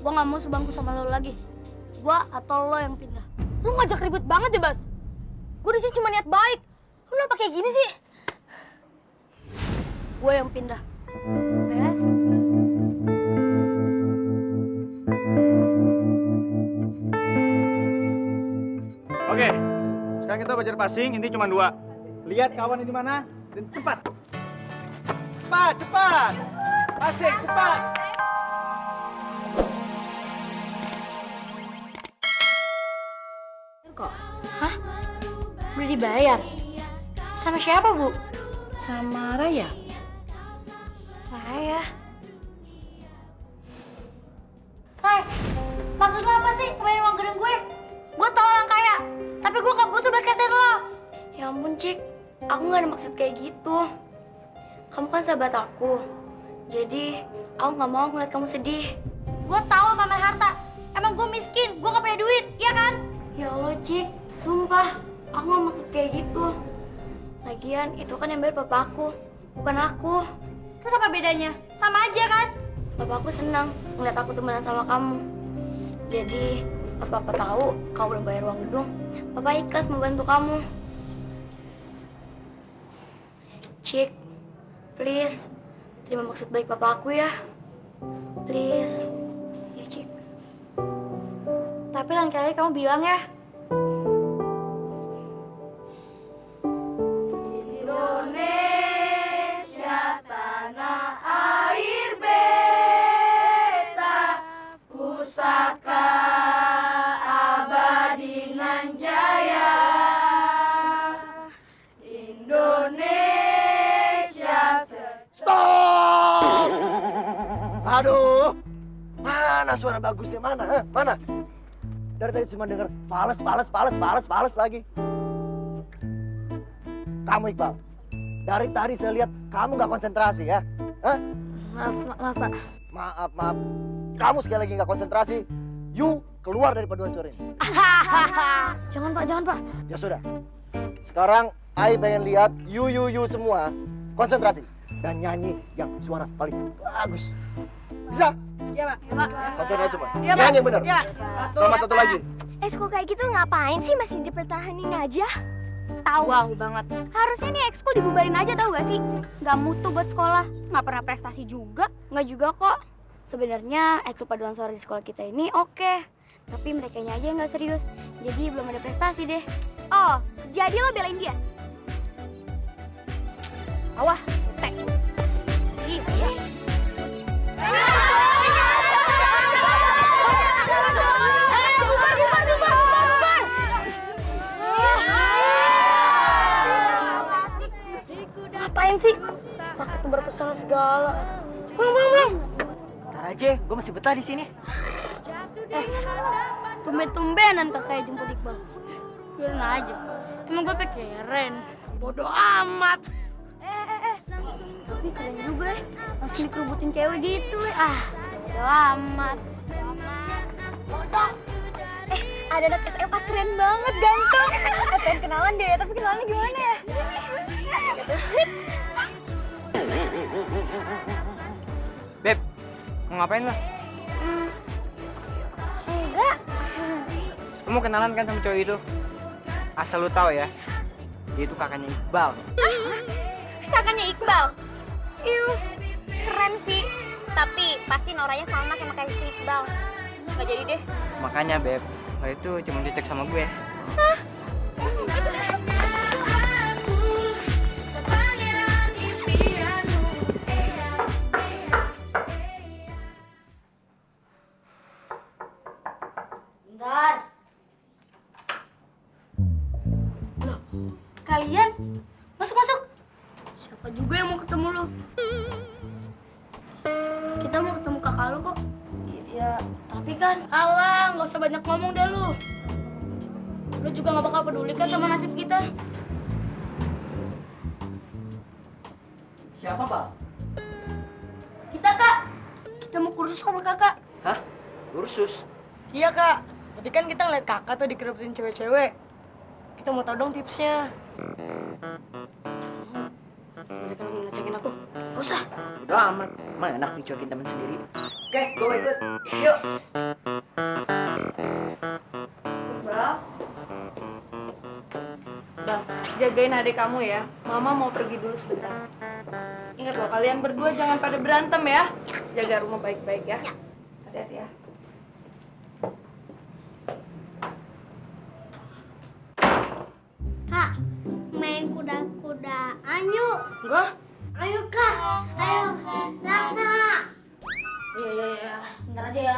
Gua nggak mau sebangku sama lo lagi. Gua atau lo yang pindah. Lu ngajak ribut banget deh, Bas. Gue di sini cuma niat baik. Lu kenapa kayak gini sih? Gue yang pindah. Beres. Oke, sekarang kita belajar passing, inti cuma 2. Lihat kawan di mana dan cepat. Cepat, cepat. Passing, cepat. Kok? Hah? Udah dibayar? Sama siapa, Bu? Sama Raya. Raya. Ray, maksud lo apa sih kemarin uang gedung gue? Gue tau orang kaya, tapi gue gak butuh belas kasihan lo. Ya ampun, Cik. Aku gak ada maksud kayak gitu. Kamu kan sahabat aku. Jadi, aku gak mau ngeliat kamu sedih. Gue tahu pamer harta. Emang gue miskin, gue gak punya duit, iya kan? Ya Allah, Cik. Sumpah, aku gak maksud kayak gitu. Lagian, itu kan yang bayar papa aku, bukan aku. Terus apa bedanya? Sama aja kan? Papa aku senang ngeliat aku temenan sama kamu. Jadi, pas papa tahu kamu belum bayar uang gedung, papa ikhlas membantu kamu. Cik, please, terima maksud baik papa aku ya. Please. Ya, Cik. Tapi lain kali kamu bilang ya. Indonesia, tanah air beta, pusaka abadi nan jaya. Indonesia. Stop! Aduh, mana suara bagusnya? Mana? Mana? Dari tadi cuma dengar fales lagi. Kamu Iqbal, dari tadi saya lihat kamu nggak konsentrasi ya? Hah? Maaf, Pak. Maaf. Kamu sekali lagi nggak konsentrasi, you keluar dari paduan suara ini. Jangan, Pak. Ya sudah. Sekarang I pengen lihat you semua konsentrasi dan nyanyi yang suara paling bagus. Bisa? Iya, Pak. Konsentrasi semua. Iya, Pak. Nyanyi yang benar. Iya. Sama satu lagi. Ekskul kayak gitu ngapain sih masih dipertahanin aja? Tahu. Wow banget. Harusnya nih ekskul dibubarin aja tahu gak sih? Gak mutu buat sekolah, nggak pernah prestasi juga. Nggak juga kok. Sebenarnya ekskul paduan suara di sekolah kita ini oke. Tapi merekanya aja nggak serius. Jadi belum ada prestasi deh. Oh, jadi lo belain dia? Awah, teh. Ih, ya. Ngapain sih? Pakai tebar pesona segala. Belum. Ntar aja, gue masih betah di sini. Tumben-tumbenan kakak jemput Iqbal. Biarin aja. Emang gue keren. Bodoh amat. Tapi keren juga ya. Langsung dikerubutin cewek gitu le. Bodo amat. Bodoh. Ada anak SMA keren banget, ganteng. Pengen kenalan deh, tapi kenalannya gimana ya? Beb, mau ngapain lo? Enggak. Lo mau kenalan kan sama cowok itu? Asal lo tahu ya, dia itu kakaknya Iqbal. Kakaknya Iqbal. Keren sih. Tapi pasti noranya sama kayak si Iqbal. Nggak jadi deh. Makanya Beb, lo itu cuma cocok sama gue. Bentar. Loh, kalian? Masuk. Siapa juga yang mau ketemu lu? Kita mau ketemu kakak lu kok. Ya, tapi kan... Alah, nggak usah banyak ngomong deh lu. Lu juga nggak bakal peduli kan sama nasib kita. Siapa, Pak? Kita, Kak. Kita mau kursus sama kakak. Hah? Kursus? Iya, Kak. Tadi kan kita ngeliat kakak tuh dikerubutin cewek-cewek. Kita mau tahu dong tipsnya. Mereka lagi ngecekin aku. Gak usah. Udah amat. Emang enak dicuekin teman sendiri. Oke, gue mau ikut. Yuk. Bal, jagain adik kamu ya. Mama mau pergi dulu sebentar. Ingat loh, kalian berdua jangan pada berantem ya. Jaga rumah baik-baik ya. Hati-hati ya. Kak, main kuda-kudaan yuk. Enggak. Ayo kak, ayo Raka. Iya. Bentar aja ya.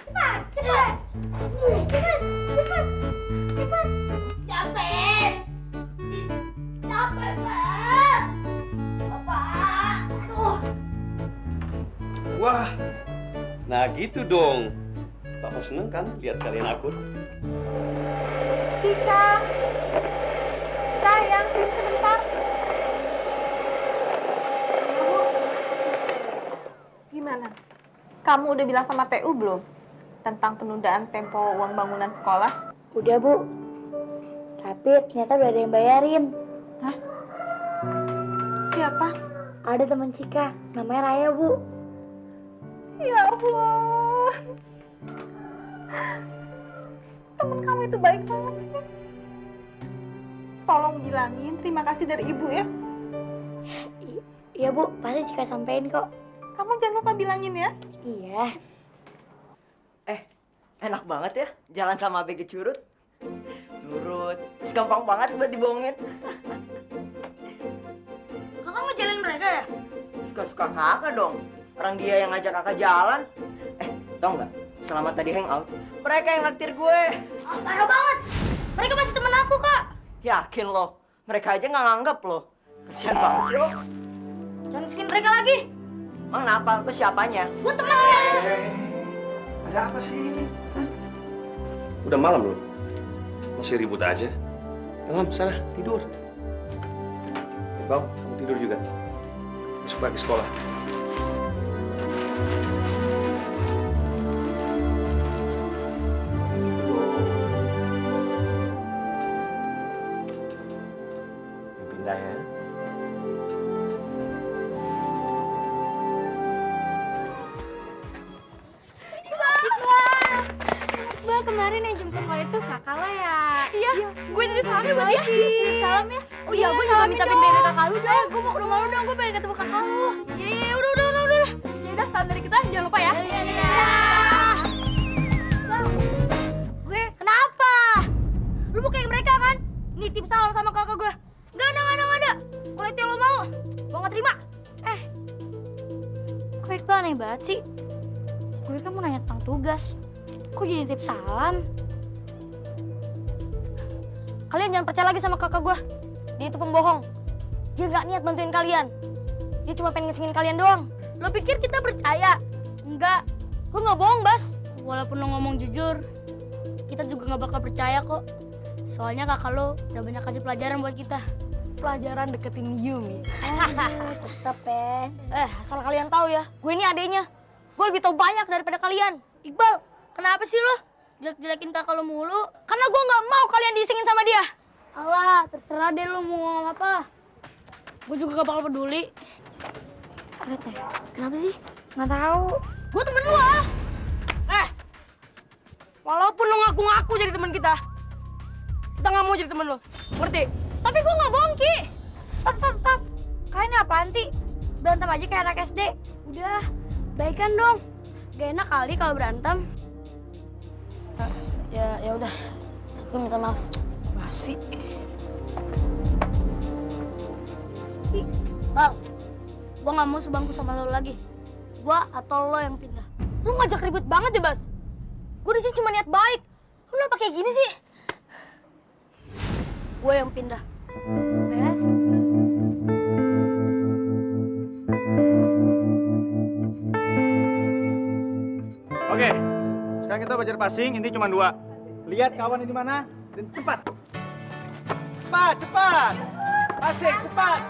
Cepat, cepat. Cepat, cepat, cepat. Capek. Capek banget. Bapak. Aduh. Wah, nah gitu dong. Papa seneng kan lihat kalian akur? Cika, sayang, sini sebentar. Gimana? Kamu udah bilang sama TU belum? Tentang penundaan tempo uang bangunan sekolah? Udah, Bu. Tapi ternyata udah ada yang bayarin. Siapa? Ada teman Cika, namanya Raya, Bu. Ya ampun. Temen kamu itu baik banget sih. Tolong bilangin terima kasih dari ibu ya. Iya, Bu. Pasti Cika sampein kok. Kamu jangan lupa bilangin ya. Iya. Enak banget ya jalan sama BG Curut. Nurut. Terus gampang banget buat dibohongin. Kakak mau jalanin mereka ya? Suka-suka kakak dong. Orang dia yang ngajak kakak jalan. Tau nggak? Selama tadi hangout, mereka yang naktir gue. Oh, parah banget. Mereka masih temen aku, Kak. Yakin lo? Mereka aja nggak nganggep lo. Kasian banget sih lo. Jangan miskin mereka lagi. Emang kenapa? Lo siapanya? Gue temennya. Ada apa sih? Hah? Udah malam loh. Masih ribut aja. Malam, sana tidur. Bang, kamu tidur juga. Besok pagi sekolah. Pindah ya. Iqbal, kemarin yang jemput lo itu kakak lo ya? Iya, gue titip salam ya buat dia. Titip salam ya? Oh iya, gue juga minta pindahin dari kakak lu dong. Gue mau ke rumah lu dong, gue pengen ketemu kakak lu. Iya, udah. Ya udah, salam dari kita, jangan lupa ya. Iya. Gue, kenapa? Lu mau kayak mereka kan? Nitip salam sama kakak gue. Nggak ada. Kalau itu yang lo mau, gue nggak terima. Kok Iqbal aneh banget sih? Gue kan mau nanya tentang tugas. Kok jadi titip salam? Kalian jangan percaya lagi sama kakak gue. Dia itu pembohong. Dia nggak niat bantuin kalian. Dia cuma pengen ngesengin kalian doang. Lo pikir kita percaya? Enggak. Gue nggak bohong, Bas. Walaupun lo ngomong jujur, kita juga nggak bakal percaya kok. Soalnya kakak lo udah banyak kasih pelajaran buat kita. Pelajaran deketin Yumi. Tetep, Pen. Asal kalian tahu ya, gue ini adeknya. Gue lebih tahu banyak daripada kalian. Iqbal, kenapa sih lo jelek-jelekin kakak lo mulu? Karena gue nggak mau kalian disengin sama dia. Alah, terserah deh lo mau ngomong apa. Gue juga gak bakal peduli. Kenapa sih? Nggak tahu. Gue temen lu ah. Walaupun lo ngaku-ngaku jadi teman kita nggak mau jadi temen lo. Ngerti? Tapi gue nggak bohong, Ki. Stop. Kalian ini apaan sih? Berantem aja kayak anak SD. Udah, baikan dong. Gak enak kali kalau berantem. Ya udah. Gue minta maaf. Masih. Bal, gue gak mau sebangku sama lo lagi. Gue atau lo yang pindah. Lu ngajak ribut banget ya, Bas. Gue di sini cuma niat baik. Lu kenapa kayak gini sih? Gue yang pindah. Beres? Oke, sekarang kita belajar passing, inti cuma 2. Lihat kawan di mana dan cepat. Cepat. Passing, cepat.